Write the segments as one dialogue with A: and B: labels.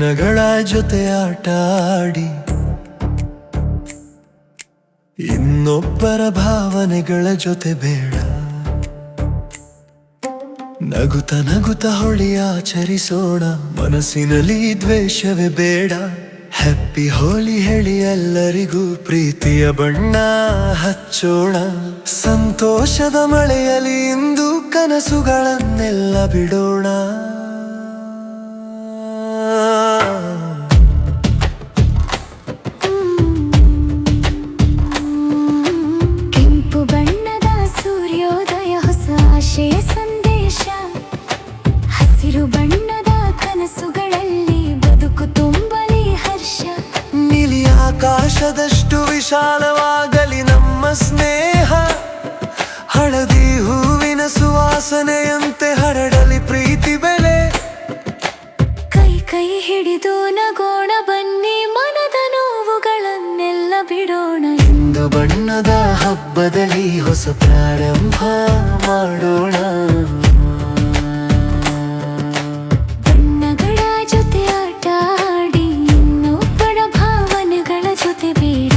A: ಬಣ್ಣಗಳ ಜೊತೆ ಆಟ ಆಡಿ ಇನ್ನೊಬ್ಬರ ಭಾವನೆಗಳ ಜೊತೆ ಬೇಡ. ನಗುತ್ತ ನಗುತ್ತ ಹೋಳಿ ಆಚರಿಸೋಣ, ಮನಸ್ಸಿನಲ್ಲಿ ದ್ವೇಷವೇ ಬೇಡ. ಹ್ಯಾಪಿ ಹೋಲಿ ಹೇಳಿ ಎಲ್ಲರಿಗೂ ಪ್ರೀತಿಯ ಬಣ್ಣ ಹಚ್ಚೋಣ. ಸಂತೋಷದ ಮಳೆಯಲ್ಲಿ ಇಂದು ಕನಸುಗಳನ್ನೆಲ್ಲ ಬಿಡೋಣ.
B: ಕೆಂಪು ಬಣ್ಣದ ಸೂರ್ಯೋದಯ ಹೊಸ ಆಶಯ ಸಂದೇಶ. ಹಸಿರು ಬಣ್ಣದ ಕನಸುಗಳಲ್ಲಿ ಬದುಕು ತುಂಬಲಿ ಹರ್ಷ.
A: ನೀಲಿ ಆಕಾಶದಷ್ಟು ವಿಶಾಲವಾಗಲಿ ನಮ್ಮ ಸ್ನೇಹ. ಹಳದಿ ಹೂವಿನ ಸುವಾಸನೆಯಂತೆ ಹರಡಲಿ ಪ್ರೀತಿ ಬೆಲೆ.
B: ಕೈ ಕೈ ಹಿಡಿದು ನಗೋಣ ಬನ್ನಿ, ಮನದ ನೋವುಗಳನ್ನೆಲ್ಲ ಬಿಡೋಣ.
A: ಇಂದು ಬಣ್ಣದ ಹಬ್ಬದಲ್ಲಿ ಹೊಸ ಪ್ರಾರಂಭ ಮಾಡೋಣ.
B: ಬಣ್ಣಗಳ ಜೊತೆ ಆಟ ಆಡಿ ಇನ್ನೊಬ್ಬರ ಭಾವನೆಗಳ ಜೊತೆ ಬೇಡ.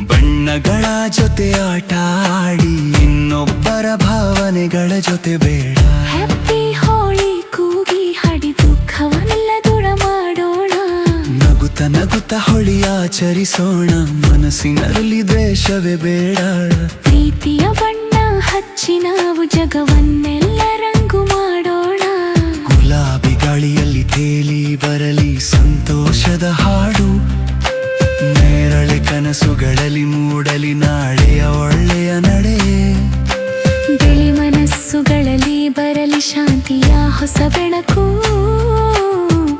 A: ಬಣ್ಣಗಳ ಜೊತೆ ಆಟ ಆಡಿ ಇನ್ನೊಬ್ಬರ ಭಾವನೆಗಳ ಜೊತೆ ಬೇಡ.
B: ಹ್ಯಾಪಿ ಹೋಳಿ ಕೂಗಿ ಹಾಡಿ ದುಃಖವನ್ನೆಲ್ಲ ದೂರ ಮಾಡೋಣ.
A: ನಗುತ್ತ ನಗುತ್ತ ಹೋಳಿ ಆಚರಿಸೋಣ, ಮನಸ್ಸಿನಲ್ಲಿ ದ್ವೇಷವೇ ಬೇಡ.
B: ಪ್ರೀತಿಯ ಬಣ್ಣ ಹಚ್ಚಿ ನಾವು ಜಗವನ್ನೆಲ್ಲ ರಂಗು ಮಾಡೋಣ.
A: ಗುಲಾಬಿ ಗಾಳಿಯಲ್ಲಿ ತೇಲಿ ಬರಲಿ ಸಂತೋಷದ ಹಾಡು. ನೇರಳೆ ಕನಸುಗಳಲ್ಲಿ ಮೂಡಲಿ ನಾಳೆಯ ಒಳ್ಳೆಯ ನಡೆ.
B: ಬಿಳಿ ಮನಸ್ಸುಗಳಲ್ಲಿ ಬರಲಿ ಶಾಂತಿಯ ಹೊಸ ಬೆಳಕು.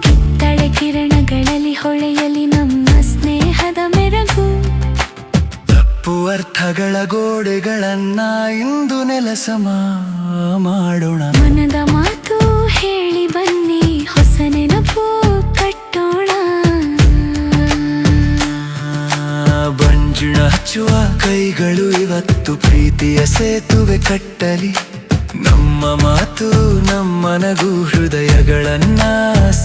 B: ಕಿತ್ತಳೆ ಕಿರಣಗಳಲ್ಲಿ ಹೊಳೆಯಲಿ ನಮ್ಮ ಸ್ನೇಹದ ಮೆರಗು.
A: ತಪ್ಪು ಅರ್ಥಗಳ ಗೋಡೆಗಳನ್ನ ಇಂದು ನೆಲಸಮ ಮಾಡೋಣ.
B: ಮನದ ಮಾತು ಹೇಳಿ ಬನ್ನಿ, ಹೊಸ ನೆನಪು ಕಟ್ಟೋಣ.
A: ಬಂಜಿಣ ಹಚ್ಚುವ ಕೈಗಳು ಇವತ್ತು ಪ್ರೀತಿಯ ಸೇತುವೆ ಕಟ್ಟಲಿ. ನಮ್ಮ ಮಾತು ನಮ್ಮ ನಗು ಹೃದಯಗಳನ್ನ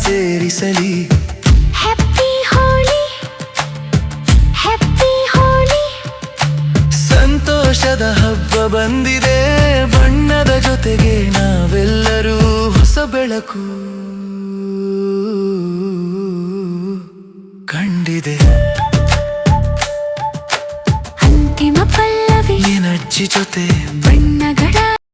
A: ಸೇರಿಸಲಿ.
B: Happy Holi, happy Holi.
A: ಸಂತೋಷದ ಹಬ್ಬ ಬಂದಿದೆ, ಬಣ್ಣದ ಜೊತೆಗೆ ನಾವೆಲ್ಲರೂ ಹೊಸ ಬೆಳಕು ಕಂಡಿದೆ.
B: ಅಂತಿಮ ಪಲ್ಲವಿ
A: ಏನಜ್ಜಿ ಜೊತೆ
B: ಬಣ್ಣಗಳ